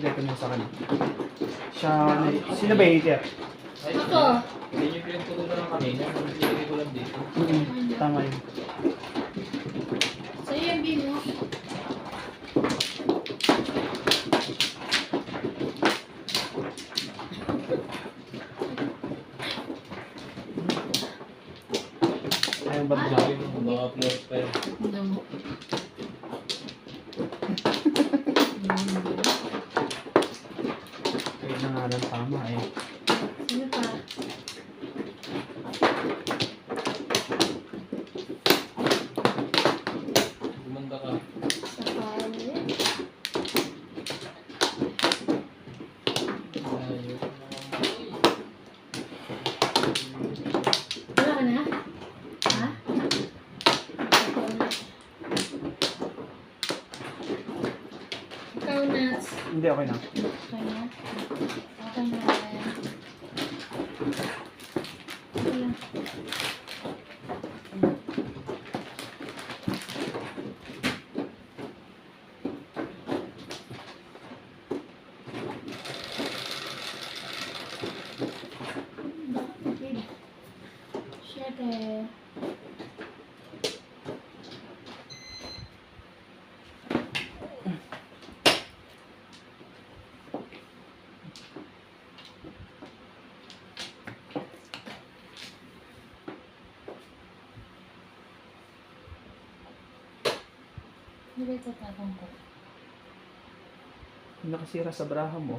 kompleto na sa kanya. Siya, sino ba hater? Ay, Ako. hindi niyo pinagtutunan ng kanina. Hindi ko lang dito. Tama yun. Sa'yo yung bin mo. Ayun ba dyan? Sabi mo, baka plus pa yun. Ano mo? Kaya na nga lang tama eh. Sino pa? Gumanda ka. Sa pali. Ayos. Wala ka na? Ha? Ikaw, Nats. Hindi, okay na. Okay na? Okay na. Okay lang. Bakit? Siyete. Hindi ba ito tatang ko? Yung nakasira sa braha mo.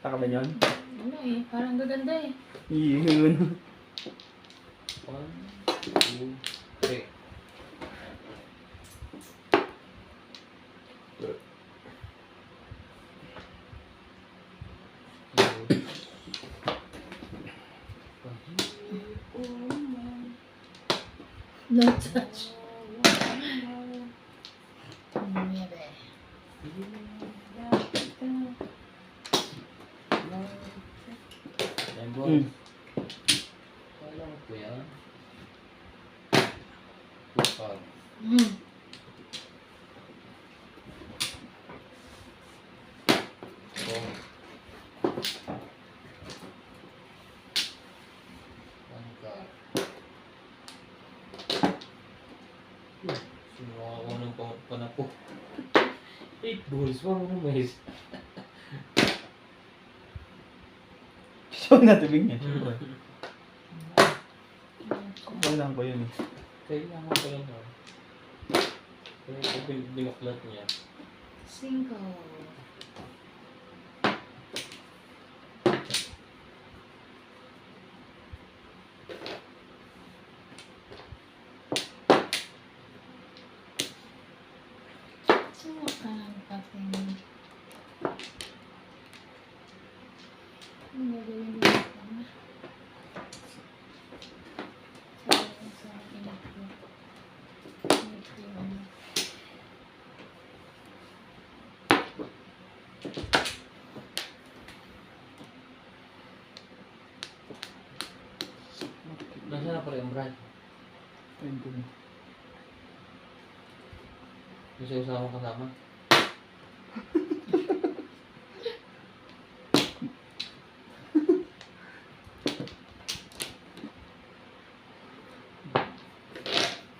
Taka ba yun? Ano eh, parang gaganda eh. Yun. 1, 2, 3. No touch. Nueve. Yan, boss. Mm. Alam ko yan. Pukal. Hmm. So, pangkal. Sinuha ako ng panapo. 8 balls, wala mo mais. So, natubig niya. Kulang ko yun eh. Kailangan ko lang ha. Kaya ko binuklat niya. Cinco. Sino ka ng kapeng? Ano gagawin dito ka na? Sa init ko. Init ko yung ano. Nasaan na pala yung brand? Ayun ko na. Gusto ko sama kasama?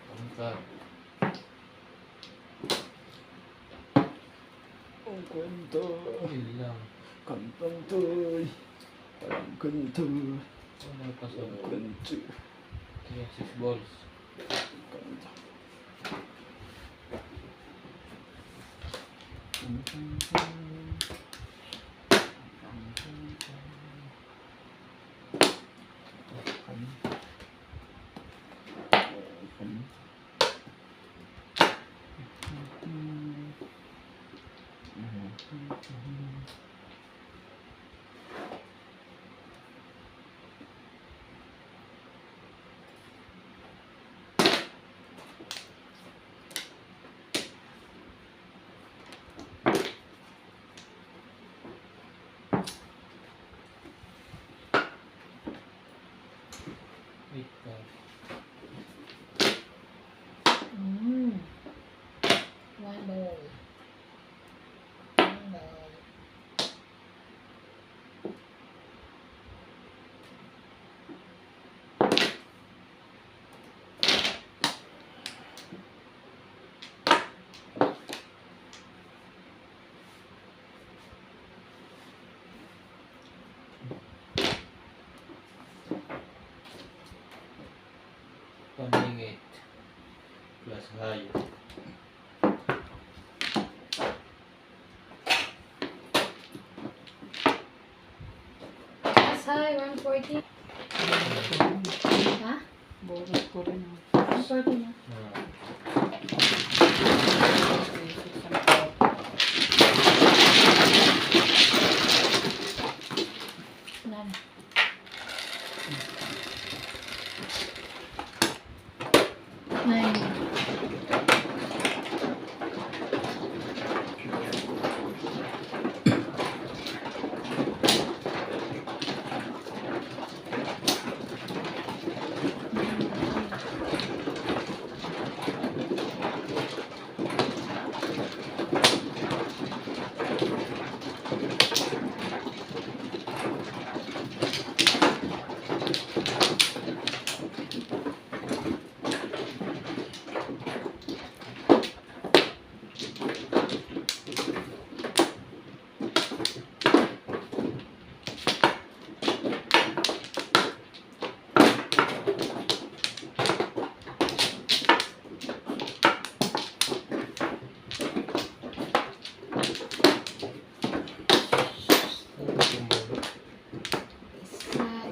Pangkal. Ang kwento. Yun lang. Kantang toy. Parang kwento. Wala pa sa Ang kwento. kaya 6 balls. Kanta. Wait ka. One ball. Ay. Yes, hi, 140. Ha? Bonus ko rin. 140 na. Wala na. Nine.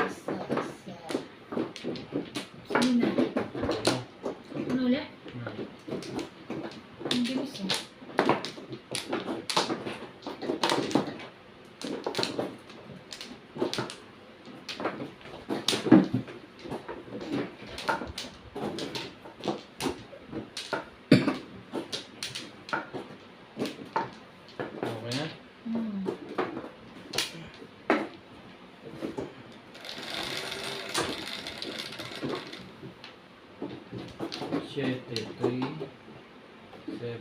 Isa. Sige na. Ano ulit? Ang bilis eh. Okay na? Hmm. Siyete, 3, 7.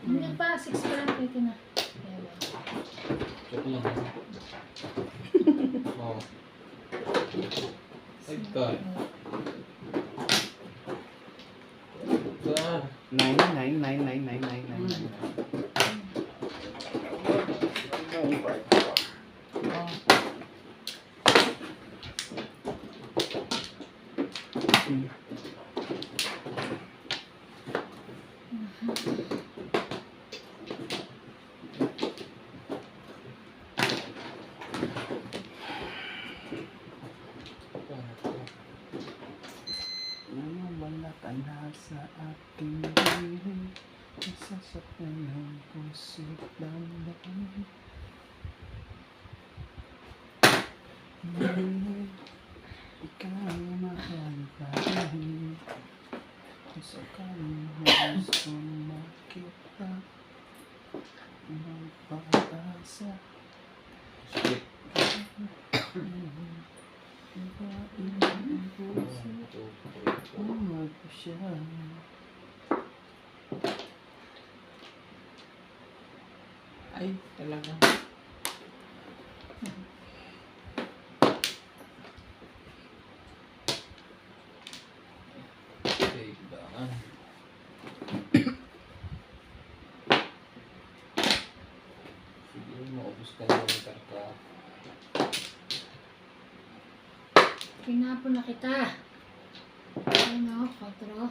Hindi pa, 6 pa lang. Pwede na. Joke lang. Oh. Ay, God. God. 9. Wala ka na sa aking piling, nasasaktan ng puso't damdamin. Ikaw ang mahal pa rin, kung sakaling gusto makita, magpapasa. Skip. Ibain ang puso, 1, 2, 3, 4. umag ko siya. Ay, talaga. Okay, daan. Sige, maubos ka na yung karta. Pinapon na kita. Ano, 4.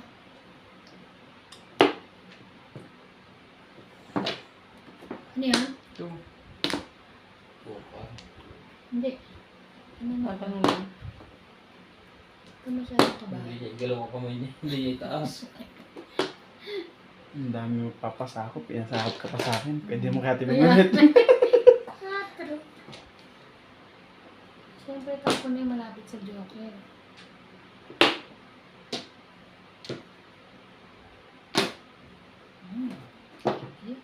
Ano yan? 2. Buka. Hindi. Ano na? Ano lang? Ito masyado ka ba? Hindi niya igalaw ang kamay niya. Hindi niya itaas. Ang dami mo papasakop, pinasakop ka pa sa akin. Pwede mo kaya Kaya- tibig 4. Siyempre, tapo na yung malapit sa Joker. Okay.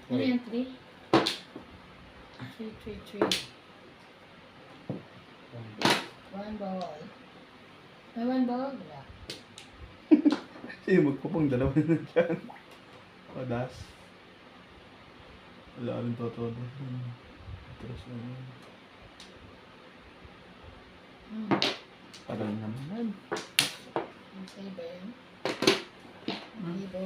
Ano yan, 3? 3. 1 ball. May 1 ball? Wala. Sino magpupong dalawa na dyan? O, das. Wala rin totoo doon. Atras na yun. Parang naman. Ang sa'yo ba yan? Hindi ba?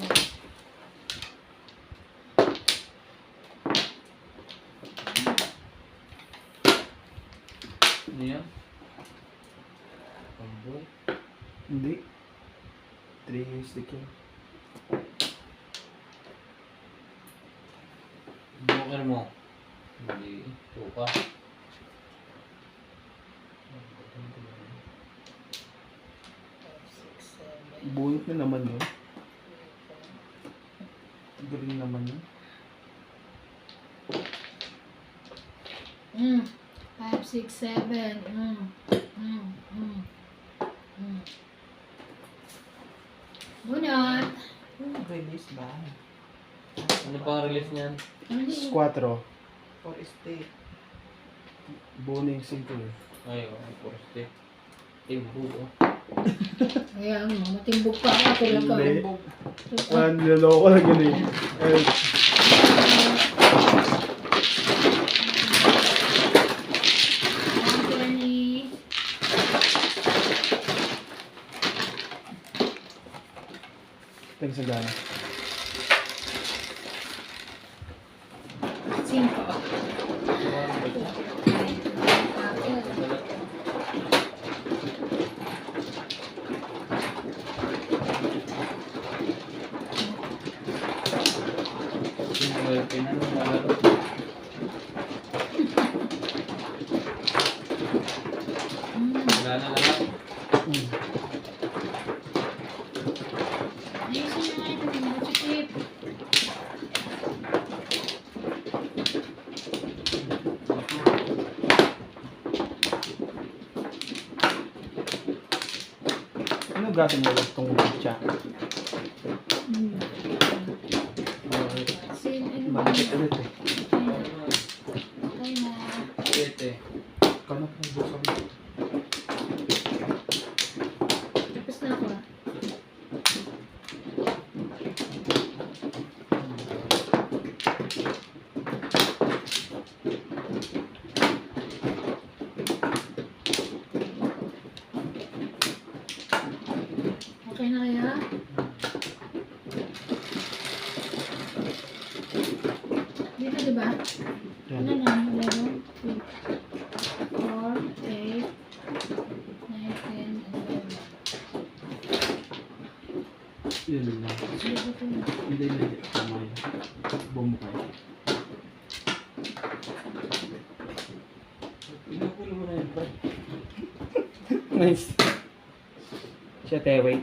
Ano yan? Pamboy. Hindi. 3 stick yun. Joker mo. Hindi. Tuka. Buhit na naman yun. Galing naman yun. 5, 6, 7. Bunot. Release ba? Ano pang release niyan? Ano 4. For state. Buo na yung 5 eh. Ay, oh, porste. Timbo, oh. Kaya mo, matimbog pa ako talaga. Hindi. Niloloko lang yun eh. Eh, Anthony. Thanks sa gana. 5. Wala na lahat. Hmm. Ayusin na ito, pinag-chip. Ano gatin mo lang itong bitya? Bakit ulit eh? Okay na. Siyete. Ikaw na pinag-busan mo. Tapos na ako. Okay na kaya? Dito diba? Yan. Ano na? 11, 12, 4, 8, 9, 10, 11. Yun lang. Dito ko na. Hindi, hindi. Tama yun. Boom kayo. Pinupulo mo na yun, bro. Nice. Siya, wait.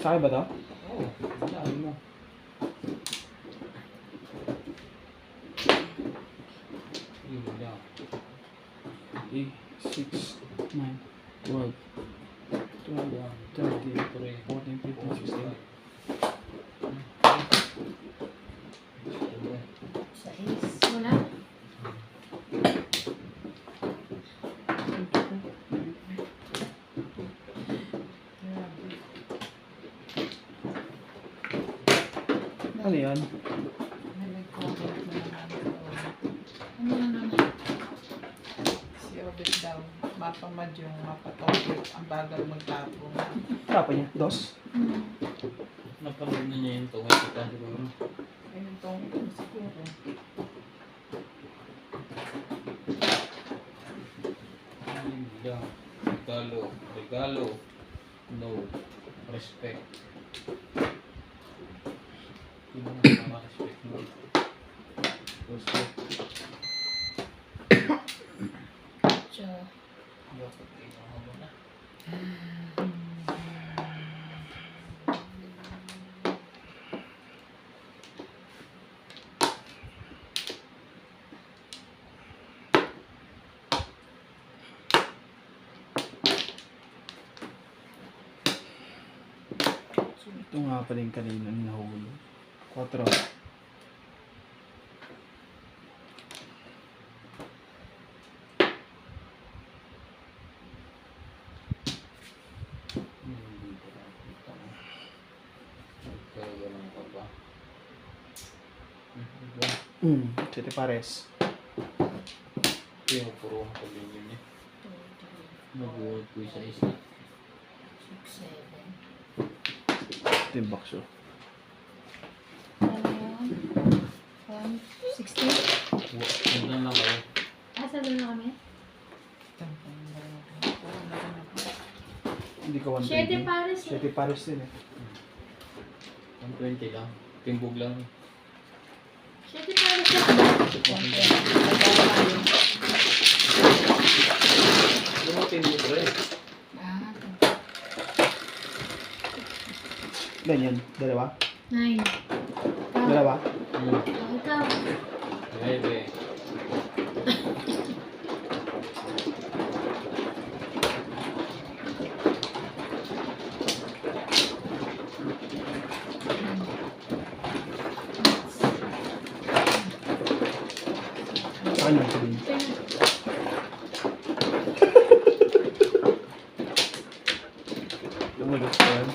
Sa akin ba to? Oo, wala mo. Yun lang. 8, 6, 9, 12, 12, 13, 14, 15, 16. Sa is. Wala? Ano yan? May nag-comment na naman. Ano na naman? Si Obit daw, mapamad yung mapatopik, ang bagal magtapong. Tapa niya? Dos? Napanood na niya yung tungay kita siguro. Ayun tong siguro. Yun lang. Regalo. Regalo. No. Respect. Yun ang respect mo. Respect. Siya. Dapat ikaw mo na. Ito nga pala yung kanina nahulog. 4. Hindi ko nakita mo. Kaya ganun ka ba? Diba? Sete pares. Ito yung puro ang pagiging niya. 2, 3, Nabuhat ko isa-isa. 6, 7. Ito yung bakso. Ano yun? 4, 16? Huwag lang kayo. Asa doon na kami? Hindi ka 7 120. pares eh. 7 pares din eh. 120 lang. Timbog lang. 7 pares na. Lumutin mo ito eh. Ah, Ganyan. Dalawa? 9. Dalawa? Ikaw. Bebe. Ano yung sabihin? Lumulot ko yan.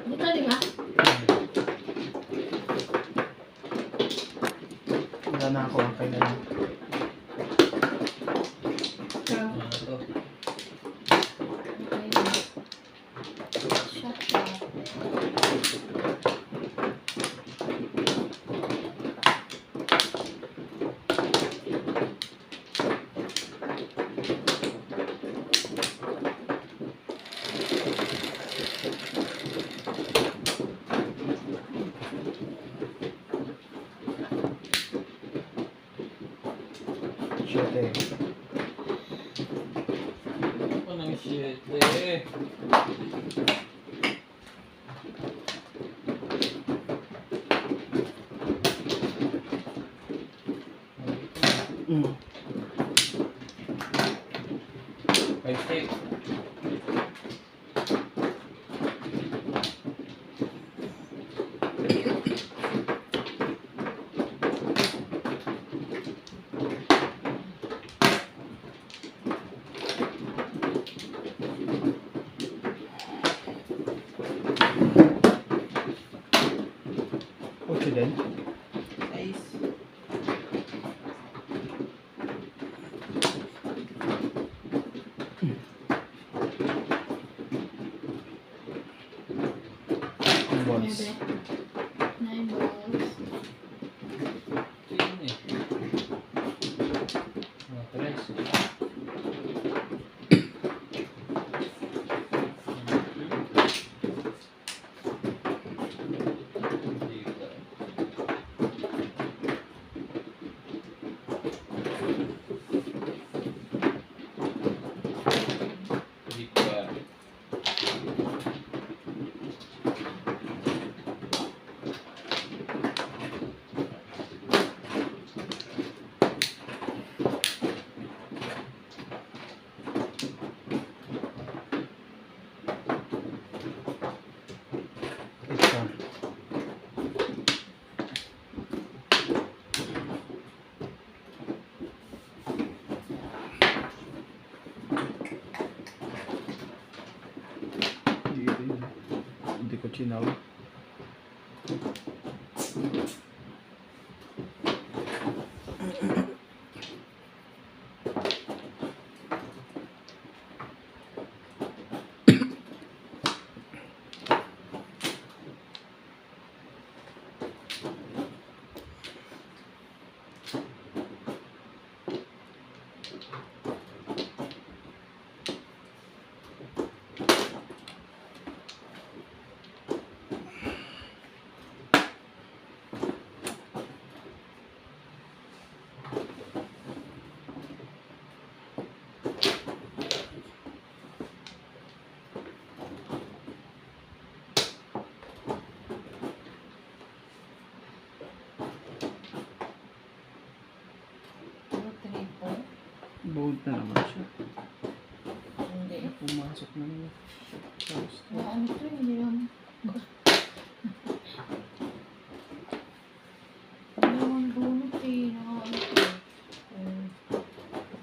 Dito, di ba? Wala na ako. Okay na yun. Ikaw. Ito. Okay. Shut up. Siyete. Ako ng shit eh. Mm. 5-6. Ocho din. Ace. Ang balls. 9 balls. Yun eh. Mga tres. Isa. Hindi ko chinaw. Bold na naman siya. Hindi. Pumasok na naman. Tapos, Ano to, hindi lang. Hindi naman bunot eh. Nakaano to.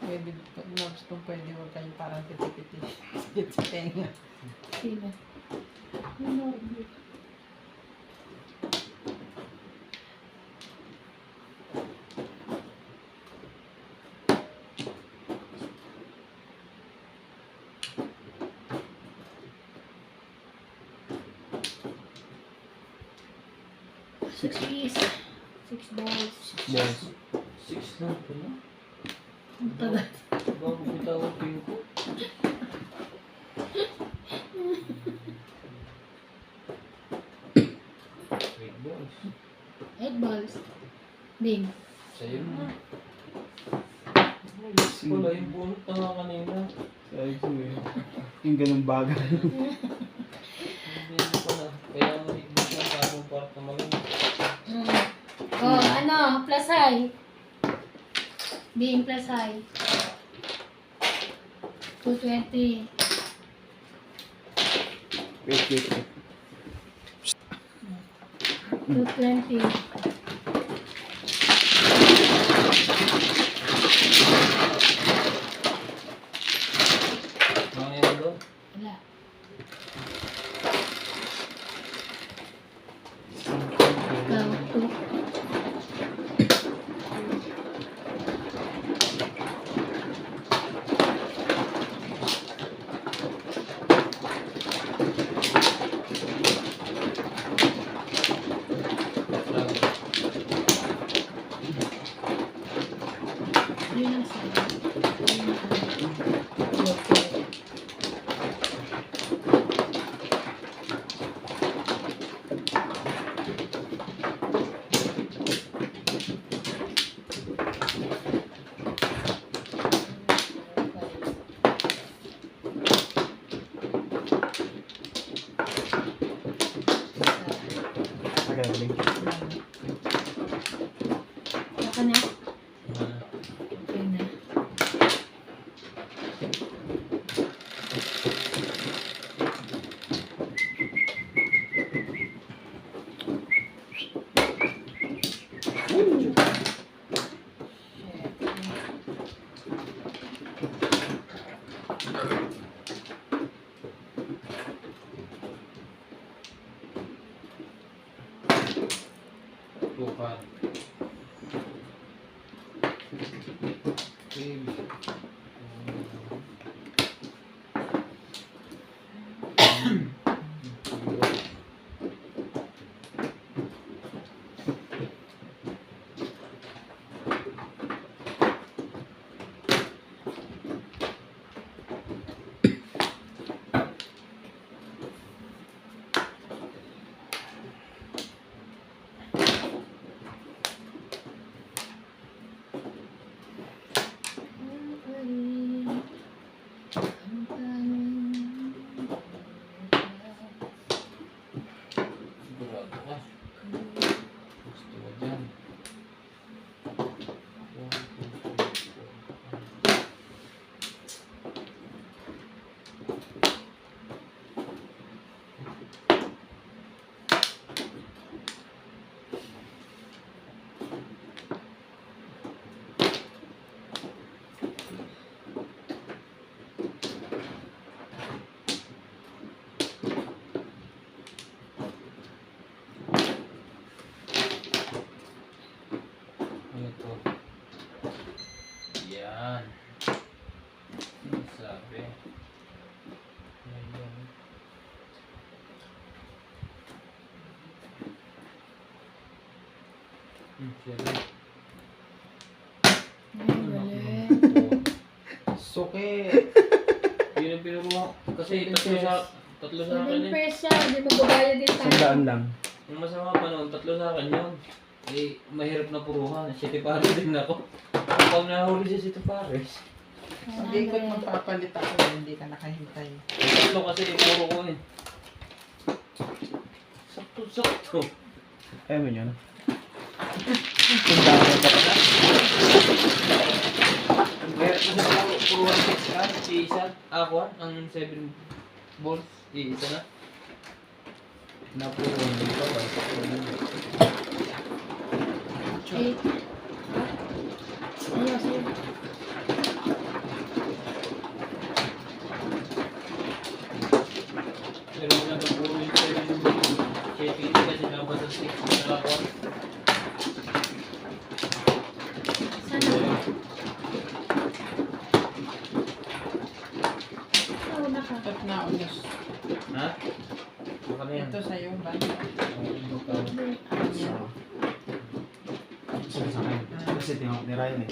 Pwede, nobs kung pwede huwag kayong parang piti-piti. Piti-tenga. Sino? Ano? Six. Is 6 balls. Balls. 6 lang pala. Ang tagal. Bago bitawin ko. Wait, boys. 8 balls. Ding. Sa'yo na. Wala yung bunot na nga kanina. Sabi ko eh. Yung ganun bagay. Hindi na pala. Kaya malikbit lang parang part na malamig. Oh, ano? Plus high. Being plus high. 220. Wait, wait, wait. 220. Mga yan doon? Wala. Ikaw, 2. Yun ang sabi. Magaling. Baka na. Okay na. Tukan. Baby. Sigurado ka. Gusto mo dyan. 1, 2, 3, 4. Ano to? Yan. Ano sabi? Ayan. Sorry. Ay, galing. Suke. Yun ang pinuro kasi tatlo sa akin Golden eh. press siya. Hindi magbabayad din tayo. Sandaan lang. Yung masama pa noon, tatlo sa akin yun. Eh, mahirap na puruhan. City Pares din ako. Pag nahuli si City Pares, Hindi ko magpapalit ako, hindi ka nakahintay. tatlo kasi puro ko eh. Sakto-sakto. Ayaw mo yun. Sandaan ka pala. Mahirap na sa puruhan 6 ka, isa. Ako, ang 7 balls, isa na. Napuruhan dito ba? 8. Ayaw, sa'yo. Pero wala na puro yung 7 balls. City kasi nabas sa 6 na ako. Sana. Nauna ka. At naunos. Ha? ka na yan. Ito sa'yo ba? So, sige sa akin. Kasi tinawag ni Ryan eh.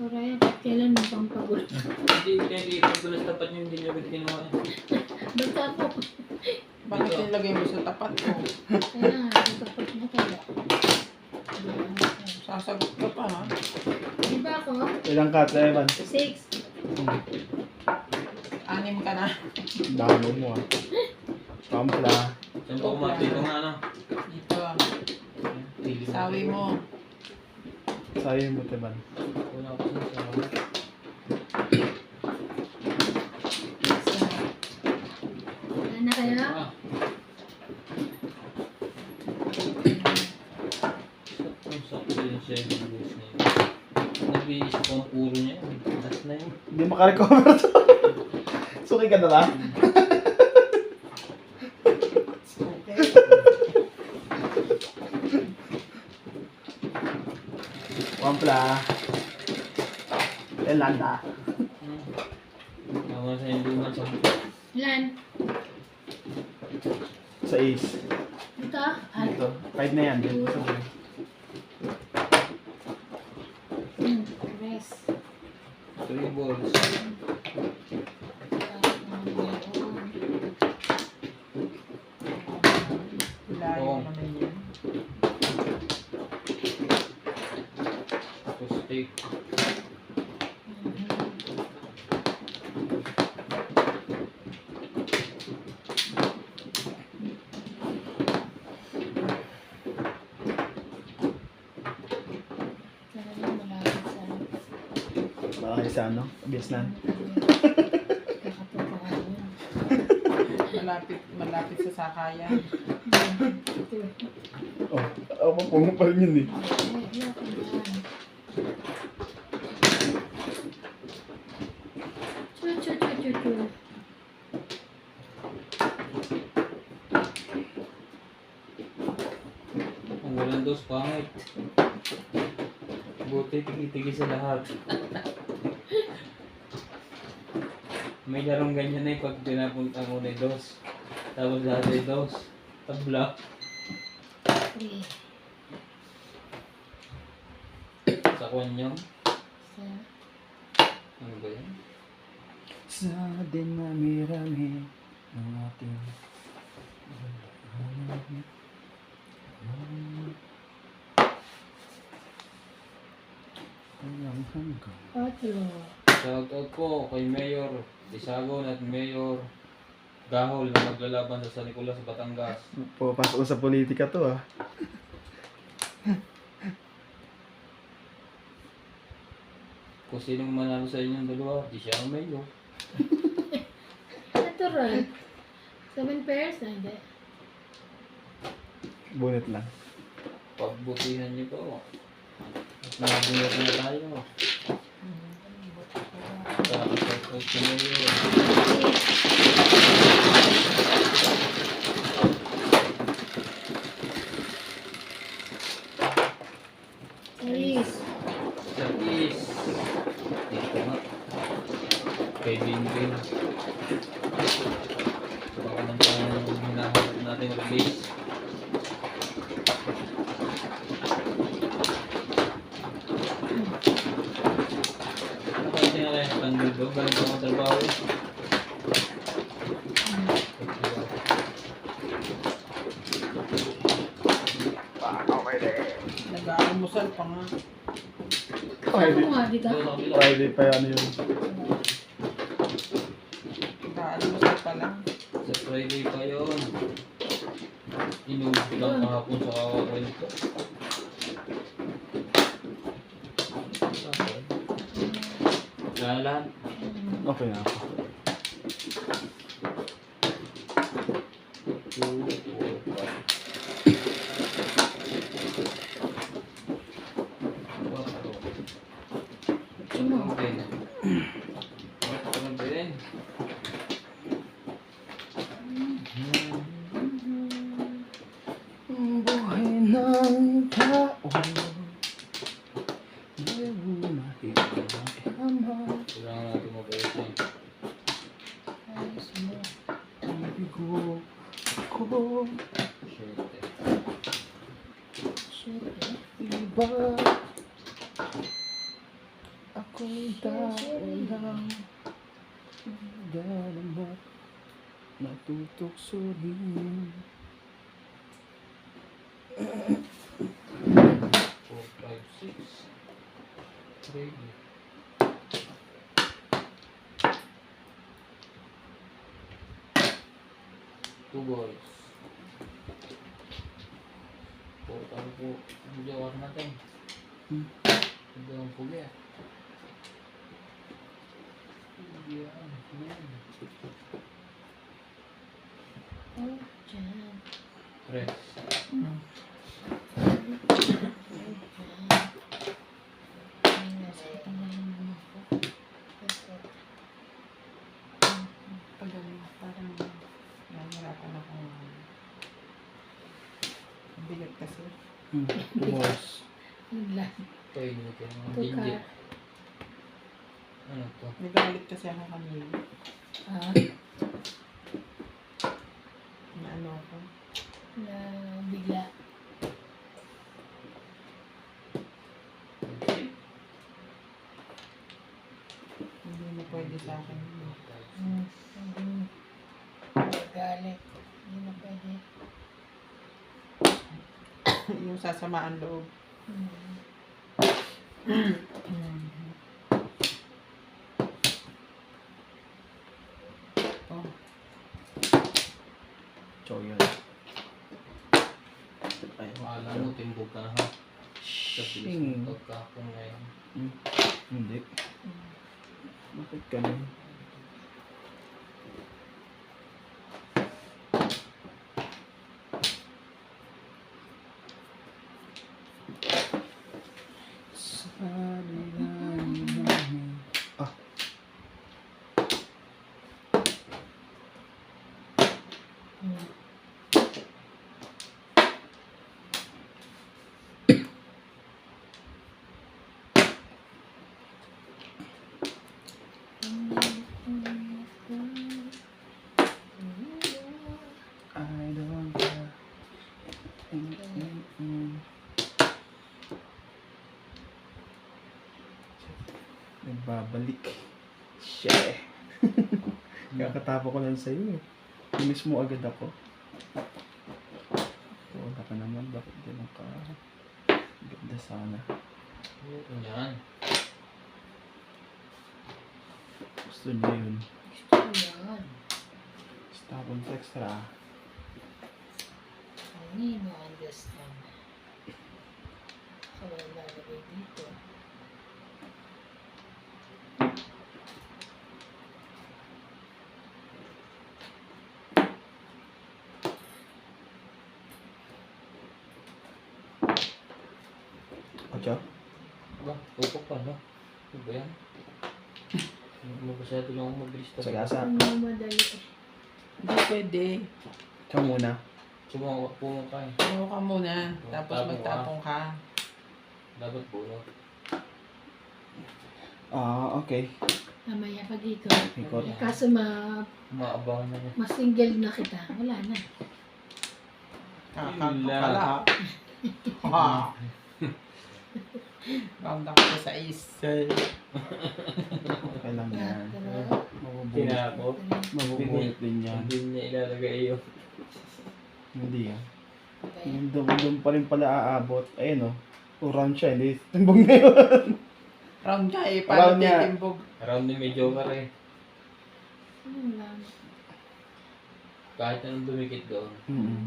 Ryan, kahit kailan mo pang pagod. Hindi, pag dulas tapat niyo, hindi niyo agad kinuha. Basta po. Bakit nilagay mo sa tapat ko? Kaya nga, kapag na kaya. Sasagot ka pa, ha? Di ba ako? Ilang cut, Evan? 6. 6 ka na. Dami mo ah. Pampla. Saan po kumati ito nga, ano? Dito. Sawi mo. Sayo mo, Evan. Wala ko sa sabi. Wala na kaya? Ah. Sakto yun siya yung buhos na yun. Nag-iisip ko ang puro niya yun. Last na yun. Hindi makarecover to. Suki ka na lang. Okay. Pampla. Elanda. Tama sa yung luman sa Ilan? Sa ace. Ito? Ay. Dito. Kahit na yan. Dito sa Rest. 3 balls. Layo Oo. naman yan. Tapos take. Talagang malapit sa Baka sa ano? Vietnam. Malapit sa sakayan. Oh, ako pa pumapal yun eh. Chu chu chu chu chu. Ang walang dos, pangit. Buti, tigi-tigi sa lahat. May larong ganyan na pag pinapunta mo na yung dos. Tapos lahat ay dos. Tabla. Three. Sa kanyang. Sa Ano ba yan? Sa dinami-rami ng ating walang hanggang. Otro. Shoutout po kay Mayor Disagon at Mayor Gahol na maglalaban sa San Nicolas sa Batangas. Pupasok ko sa politika to ah. Kung sinong manalo sa inyong dalawa, di siya ang mayor. Natural. 7 pairs na hindi. Bunit lang. Pagbutihan niyo po. At nakabulat na tayo. Shoutout sa Mayor. Ace. Sa is. Dito nga. Kay Bingbing. Baka nang hinahanap natin release. Kasi nga lang ang dito. Galing ko ang trabaho. Nag-aalmusal pa nga. Ano mo nga dito? Doon sa kabila. Friday pa yan yun. Nag-aalmusal pa lang. Sa Friday pa yun. Inubos lang kahapon sa kwento. Lahat. Okay na ako. 2, 4, 5. Sumo. Buhay ng tao Ayaw makikama Kailangan natin mag-ayos eh. Ayos mo. ko. Siyete. Siyete. Iba ako'y tao lang. Dalamat natutuksohin. 4, 5, 6. 3. Two balls. Putang po. Ang jawar natin. Hindi ang puli ah. Yan. Oh, dyan. Tres. Ay, nasa katangahan mo ako. Kasi, Pag parang nahihirapan akong bigat kasi. Boss. nagla- Pwede nyo kayo mga Tuka. ginggit. Ano to? Nagalit kasi ako kanina. Ah, Na ano ako. na bigla. Hindi na pwede sa akin. Galit. Hindi na pwede. Yung sasamaan loob. Hmm. Oh, Choyan. Ay, Akala mo timbog ka na ha? Sa bilis Shing. ng pagkakong ngayon. Hindi. Bakit ganun? Ah, Hmm. I don't care. Nagbabalik. Shit. Kakatapo ko lang sa'yo eh. Miss mo agad ako. Wala ka naman. Bakit ganun ka? Ganda sana. Ano yan? Gusto niya yun. Gusto ko yan. Tapon sa extra. Hindi mo understand. Ako lang lalagay dito. Ocho? Ba? Upok pa no? Ano ba yan? Masyado lang ako mabilis Sa talaga. gasa. Ano madali eh. hindi pwede. Ikaw muna. Sumawa po ka eh. Ano ka muna. Tapos Tapong magtapong ka. Dapat puno. Ah, okay. Mamaya pag ikaw. Ikot. Eh, kaso Maabangan na niya. ma-single na kita. Wala na. Kakanta pala. Ha. Round ako sa isa. Okay lang yan. Pero, Mabubunot. Tinapot. Mabubunot din yan. Hindi niya ilalagay yun. Hindi ah. kaya, Doon pa rin pala aabot. Ayun oh. Round siya. Hindi. Timbog na yun. Round niya eh. Round Paano niya. titimbog? Around ni may joker eh. ano lang. Kahit anong dumikit doon. Mm-hmm.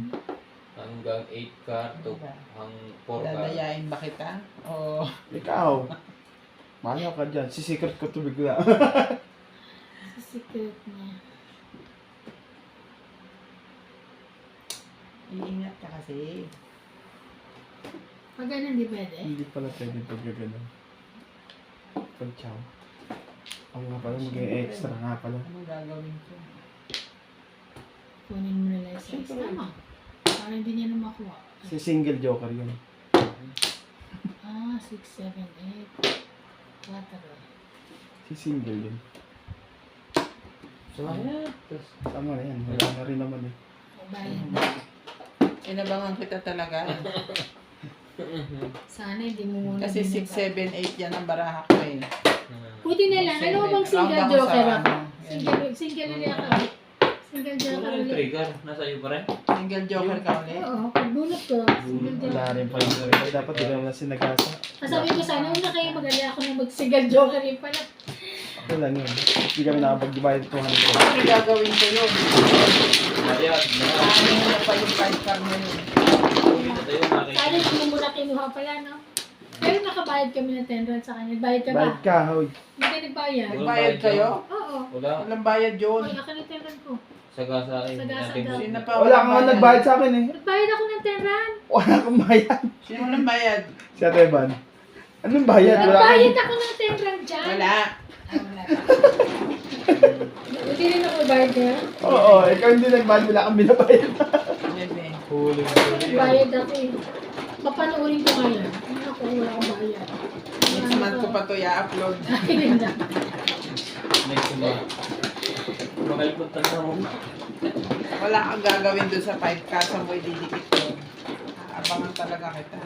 Hanggang 8 card to hang 4 card. Dadayain ba kita? O Ikaw. Mahayo ka dyan. Sisikret ko to bigla. Sa secret niya. iingat ka kasi. Pag ganun, di pwede. Hindi pala pwede pag gano'n. Pag chow. Ako nga pala maging extra nga pala. Ano gagawin ko? Kunin mo na lang sa isa. Tama. Para hindi niya na makuha. Si single joker yun. Ah, 6, 7, 8. 4. Si single yun. So, ayan. Tapos, Tama na yan. Wala na rin naman eh. Bayad na. Inabangan kita talaga. Sana hindi mo muna. Kasi 6, binaba. 7, 8 yan ang baraha ko eh. Buti na lang. Ano Seven. bang single Round ako joker sa ako? ano, yan. Single ulit ako. Single joker Wala yung ulit. trigger. Nasa iyo pa rin. Single joker ka ulit. Oo, pagbunot ko. Single Wala joker. rin pala. Dapat di ka na sinagasa. Sabi ko sana una kayo mag-ali ako na mag-single joker rin pala. Ako lang yun. Hindi kami nakapag-divide 200. Ano gagawin ko yun? Bayad. Ano na pa yung card card mo yun? Uwi na tayo. Sana Nakikita. hindi mo muna kinuha pala, no? Pero nakabayad kami ng 10 rand sa kanya. Bayad ka ba? Bayad ka, hoy. Hindi ka nagbayad? Wala. Nagbayad kayo? Oo. Wala. Walang bayad yun. Wala ka ng 10 rand ko. Sagasa eh. Sagasa Natin daw. mo. Sino pa Wala walang kang bayad? nagbayad sa akin eh. Nagbayad ako ng 10 rand. Wala kang bayad. Sino walang bayad? Si Ate Evan. Anong bayad? Wala kang... Nagbayad ako ng 10 rand dyan. Wala. Wala. Hindi rin ako bayad niya. Oo, ikaw hindi nagbayad. Wala kang binabayad. Bebe. Huli. Nagbayad ako eh. Papanoorin ko ngayon. Ano ako, wala akong bayad. Next month ko pa to i-upload. Ay, hindi. Next month. Makalimutan na mo. Wala kang gagawin doon sa 5 kasa mo ididikit ko. Aabangan talaga kita.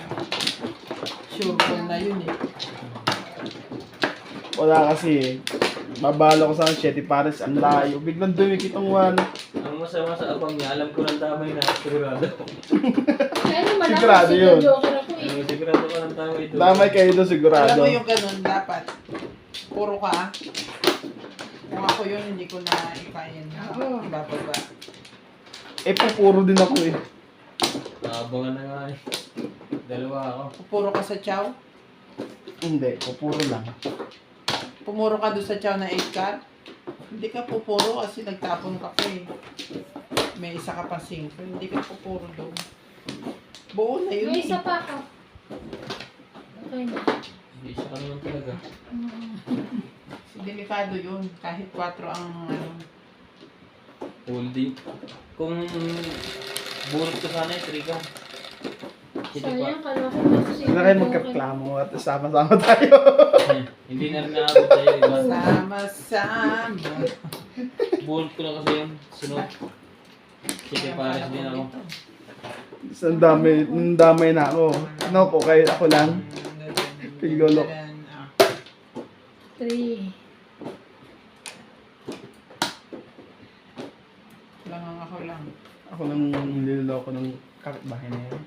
Sure ko na yun eh. Wala kasi. Babala ko sa 7 pares. Ang layo. Biglang dumikit ang wala. Ang masama sa abang niya, alam ko ng damay na sigurado. Kaya naman ako, Sigurado single yun. joker ako eh. Sigurado ka ng damay doon. Damay kayo doon Alam sigurado. mo yung ganun, dapat. Puro ka. Kung ako yun, hindi ko na ikain. Oo. Ibababa. Eh, pupuro din ako eh. Naabangan na nga eh. Dalawa ako. Pupuro ka sa chow. Hindi, pupuro lang. Pumuro ka doon sa chow na 8 car. Hindi ka pupuro kasi nagtapon ka pa eh. May isa ka pa 5. Hindi ka pupuro doon. Buo na yun May eh. isa pa ako. Okay na. Hindi siya ka naman talaga. Delikado yun. Kahit 4 ang ano. Holding. Kung bunot ko sana yung trigger. Sige pa. Sayang, kala ko na single Wala kayo joker. magkaklamo at sama-sama tayo. Hindi na rin naabot sa'yo. Iba. Sama-sama. Bunot ko na kasi yung sunod. Sige pares din ako. Ang damay na ako. Ano ko, kayo ako lang. Piglolo. 3. Langang ako lang. Ako lang niloloko ng kapitbahay na yan.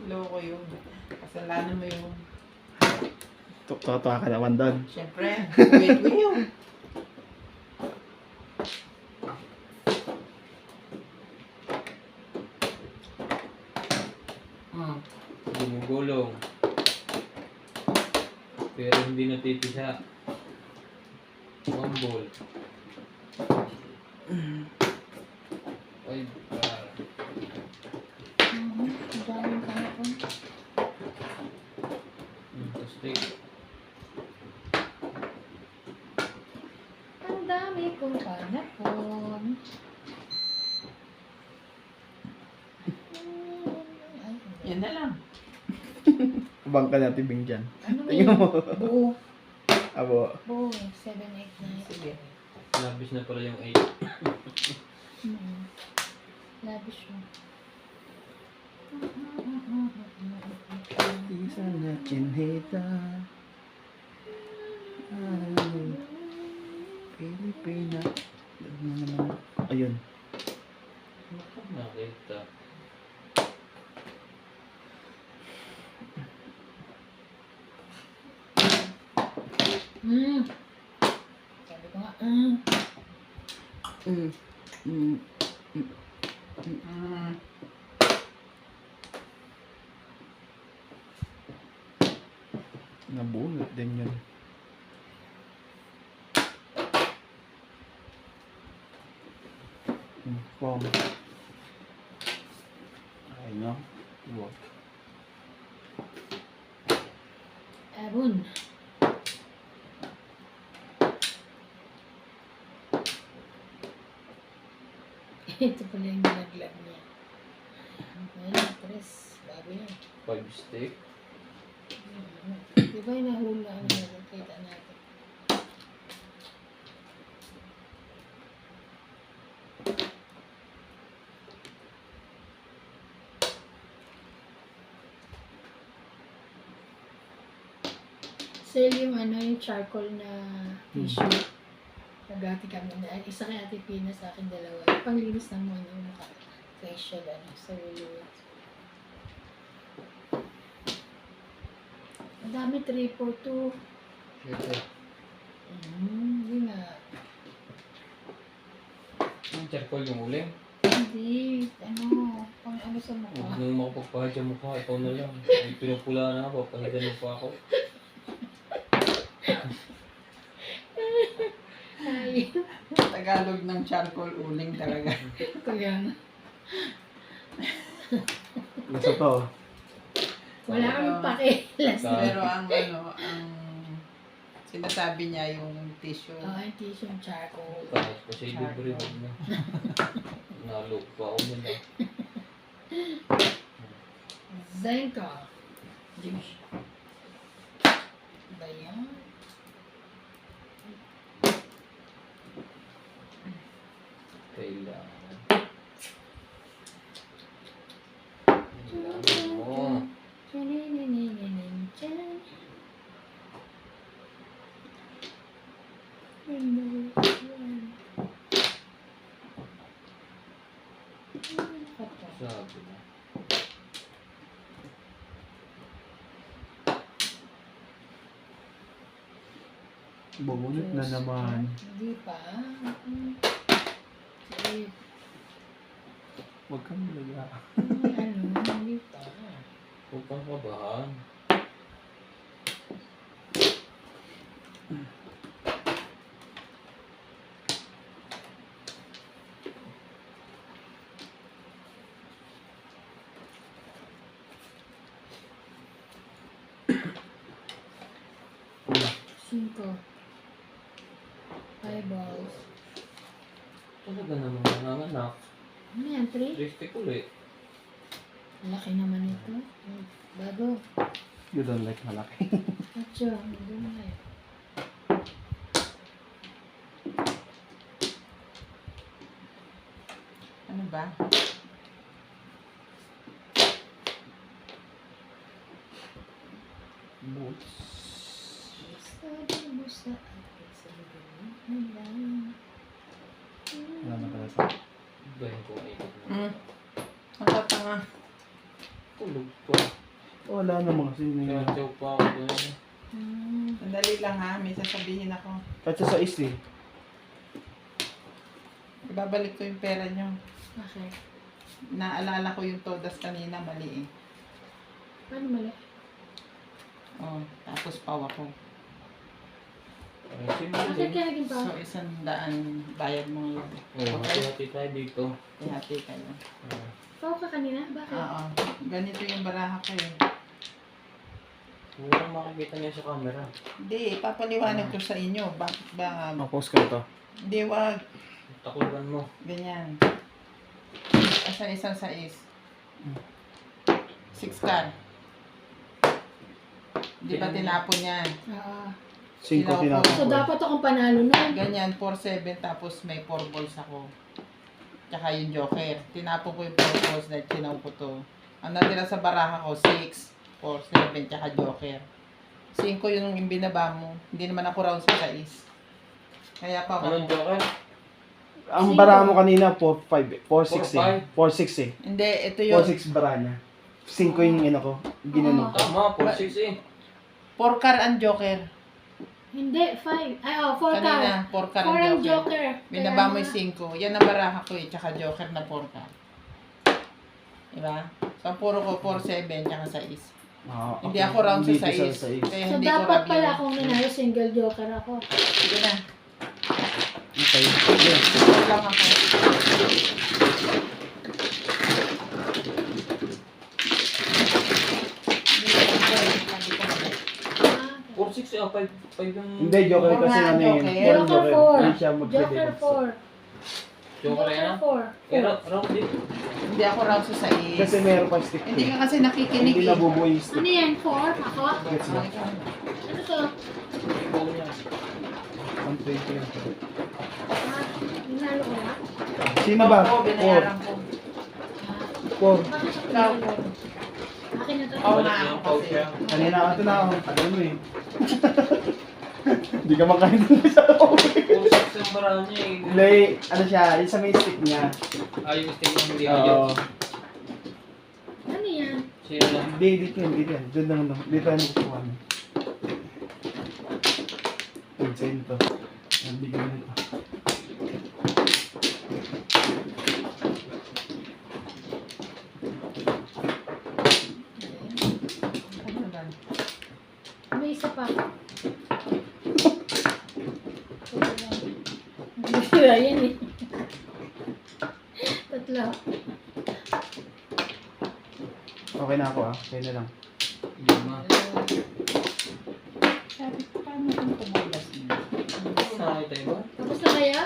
Loko yun. Kasalanan mo yun. Tukto-tukto ka naman doon. Siyempre, wait mo yun. Gumugulong. Pero hindi natitisa. One ball. Ay, par. Ang daming panahon. Fantastic. Ang dami kong panahon. Ay, Yan na lang. Abang ka natin Bing dyan. ano mo Tingnan yun? mo. Buo. Abo. Buo eh. 7, 8, 9. Sige. Labis na pala yung 8. Labish mo. Isa na chinita. Pilipina. Ano naman? Ayun. Nakita. Sabi ko nga, Mm. Mm. Mm. Nabunot din yun. Pong. Ay no. Wow. Abon. Ito pala yung nilaglag niya. Ayun, tres. Bago yan. 5 stick. Di ba yung nahula ang nakikita natin? Sale yung yung charcoal na tissue. Nagati kami na. Isa kay Ate Pina, sa akin dalawa. Yung panglinis ng mga facial sa Woolworths. Ang dami 342. Siyempre. Yun nga. Yung charcoal yung uling. Hindi. Pang sa Huwag mukha. nang makapagpahid yung mukha. Ikaw na lang. May pinupula na ako. Pahidan mo pa ako. Ay. Tagalog ng charcoal uling talaga. Kaya nga. Nasa to. Wala kami pakialam. Pero ang sinasabi niya yung tissue. Yung tissue yung charcoal. Kahit pa siya libre. Huwag na. Nalog pa ako nila. Zenka. Ba yan? Kailangan. Kailangan mo. Sabi na. Bumunot na naman. Hindi pa. Sige. Huwag kang malaga. Hindi pa. Huwag kang kabahan. Cinco. Eyeballs. Talaga naman nanganak. Ano yan? 3? Drifty ulit. Laki naman ito. Bago. You don't like malaki. Acho. Hindi mo na Ano ba? Boots. Sabi mo sa akin sa lugar. Wala na pala ito. Bayan ko ang ikot na. Ang tatanga. Tulog pa. Wala naman kasi. Kaya pa ako doon. Sandali lang ha, may sasabihin ako. Kahit sa is eh. Ibabalik ko yung pera nyo. Okay. Naalala ko yung todas kanina, mali eh. Paano mali? Oh, tapos pawa ko. Parang simple Bakit din. kaya naging pa? So, 100 bayad mo ngayon. Oo, hati tayo dito. Ihati kayo. Pao ka kanina? Bakit? Oo. Ganito yung baraha ko eh. Huwag makikita niya sa camera. Hindi, papaliwanag ko sa inyo. Bakit ba? Mapost ka to. Hindi, wag. Takulan mo. Ganyan. Asa isang sais. 6 car. Di ba tinapon yan? Oo. 5 tinapos So, ko. dapat akong panalo nun. Ganyan, 4-7 tapos may 4 balls ako. Tsaka yung joker. Tinapon ko yung 4 balls dahil kinaw ko to. Ang natira sa baraha ko, 6, 4, 7, tsaka joker. 5 yung binaba mo. Hindi naman ako round sa sais. Kaya pa Anong joker? Ang bara mo kanina, 4-5. 4-6 eh. 4-6 eh. Hindi, ito yung 4-6 bara niya. 5 yung ino ko. Ginanong ko. Tama, 4-6 eh. 4 car ang joker. Hindi, 5. Ay, 4 ka. Kanina, 4 car 4 ang ang joker. joker. Binaba mo Kaya yung 5. Yan ang baraha ko eh, tsaka joker na 4 car. Diba? So, ang puro ko 4-7, tsaka 6. Ah, Hindi ako round Hindi sa ka 6. Kaya So, hindi ko dapat rub pala yun. akong nanalo, single joker ako. Sige na. Okay. Yeah. Ito lang ako. Ah, 4-6 eh. 5 yung... Hindi, joker Oo kasi nga, ano yun. joker. Walang Joker 4. Hindi siya Joker magpwede. 4. Joker yan? 4. Eh, round din. Hindi ako round sa 6. Kasi meron pa stick. Hindi ka kasi Hindi nakikinig eh. nabubuo yung stick. Ano yan? 4? Ako? Gets mo? Ano to? Ikaw niya. 120 lang. Ah, nanalo ko na? Sino ba? Ako, binayaran ko. 4. Bakit ako Ikaw. nanalo? Akin na to. Oo Balik nga, yung ako pouch kasi. yan. Kanina ito na ako. Tagal mo eh. Hindi ka makain ng sa uwi. Puro saks yung barahan niya eh. Hindi, ano siya, yung sa may stick niya. Ayaw yung stick yung hindi Oo. ayaw. Ano yan? Sino lang? Hindi, dito yan. Doon lang, dito yan kukuha mo. Yun, sa'yo nito. Yan, bigyan mo nito. Ano ba? May isa pa. Yan eh. Tatlo. Okay na ako okay na lang. Lima. Sabi ko, paano kung tumulas niya? Nakakita niyo ba? Tapos na kaya?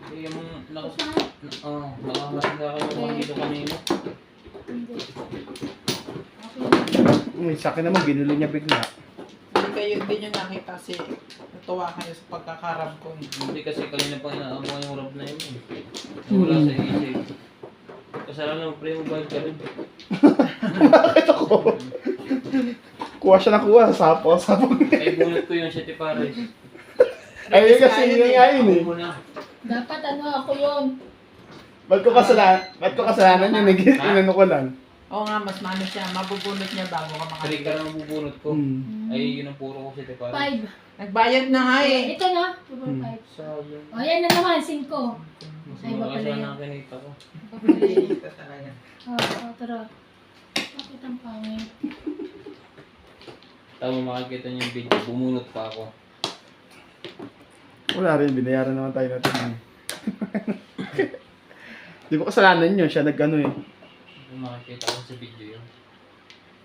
Eh, yung Tapos nakas... na? Oo, nakakasing sa akin yung mga dito kanina. Hindi. Okay. Sa akin naman, ginulo niya bigla. Hindi nyo nakita kasi natuwa kayo sa pagkakarap ko. Hindi kasi kanina pa inaabang yung rap na yun eh. Wala sa isip. Kasalanan mo pre, mobile ka rin. Bakit ako? Kuha siya na kuha, sapo. Ay, bunot ko yung 7 pares. Ay, kasi yun nga yun eh. Ako na. Dapat ano ako yun. Ba't ko kasalanan yun? Inano ko lang. Oo nga, mas mano siya. Mabubunot niya bago ka 3 makalimutan. ka na mabubunot ko. Hmm. Ay, yun ang puro ko 7 pares. 5. Nagbayad na nga eh. Ito na. 5. Sabi. O yan na naman, 5. Mas Ay, malakas mapalaya. na ang kinita ko. Ito talaga. Tara. Bakit ang pangit? Tama makikita niyo yung video, bumunot pa ako. Wala rin, binayaran naman tayo natin. Di ko kasalanan yun, siya nag-ano eh. Kung makikita ko sa video yun.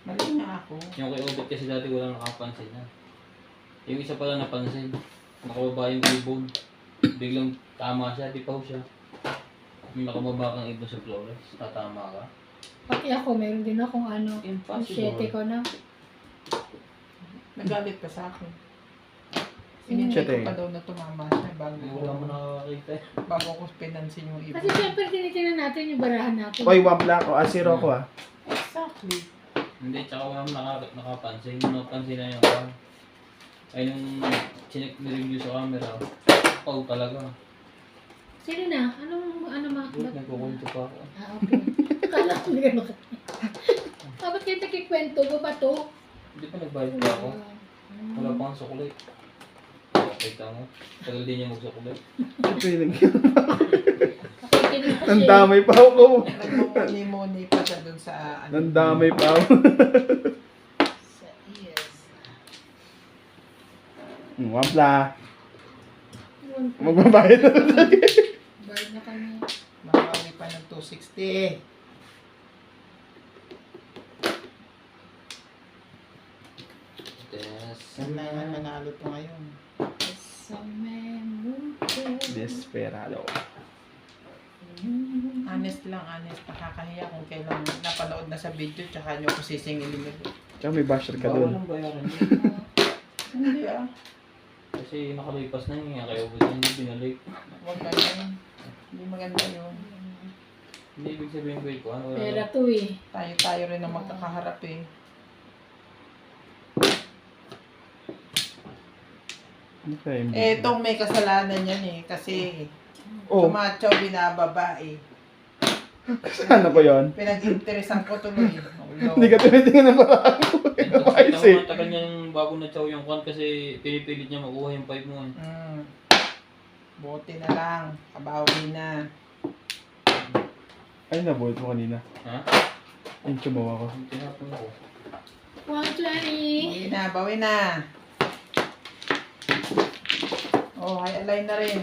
Mali nga ako. Yung kay Obet kasi dati walang nakapansin na. Yung isa pala napansin. Nakababa yung ibon. Biglang tama siya, di pa siya. Yung nakababa kang ibon sa flores, tatama ka. Pati ako, meron din akong ano. Impossible. 7 ko na. Nagalit ka sa akin. Sino? Hinintay Siyete. ko pa daw na tumama siya Wala mo nakakakita eh. bago ko pinansin yung iba. Kasi syempre tinitingnan natin yung barahan natin. Okay, 1 black o 0 ko ah. Exactly. Hindi, tsaka wala mo nakapansin. Yung napansin na yung kan. Ay nung chinek ni-review sa camera, pau talaga. Sino na? Ano Wait, nagkukwento pa ako. Okay. Kala ko nila makita. Ba't kayo nakikwento mo ba to? Hindi pa nagbayad pa ako. Wala pa akong sukulit. Kita mo. Tagal din niya magsukulit. Ito yung Pakikinig ko siya. nandamay pa ako. Nagmumuni-muni pa siya dun sa ano. Nandamay pa ako. Sa ears. 1 black. Magbabayad na talaga. Bayad na kami. Makawi pa ng 260. Yes. Saan na nga manalo to ngayon? Sa memory. Desperado. Honest lang, honest. Nakakahiya kung kailan napanood na sa video tsaka nyo ko sisingilin nito. Tsaka may basher ka Bawal dun. ang bayaran yun. Hindi ah. Kasi nakalipas na yun. Kaya ubus na hindi binalik. Huwag ganyan. Hindi maganda yun. Hindi ibig sabihin ko ito. Ano, Pera to eh. Tayo rin ang magkakaharap eh. Okay. Eh, itong may kasalanan yan eh. Kasi Oh, tumacho binababa eh. kasalanan ko yun. Pinag-interesan ko tuloy. Hindi ka tinitingnan ng parang ko. Ayos Ito eh. nga tagal niyang bago na chow yung kan kasi pinipilit niya makuha yung 5 mo. Buti na lang. Kabawi na. Ay, nabuhat mo kanina. Ha? Yung chumawa ko. Yung tinapon ko. 120. Bawi na. Oh, highlight na rin.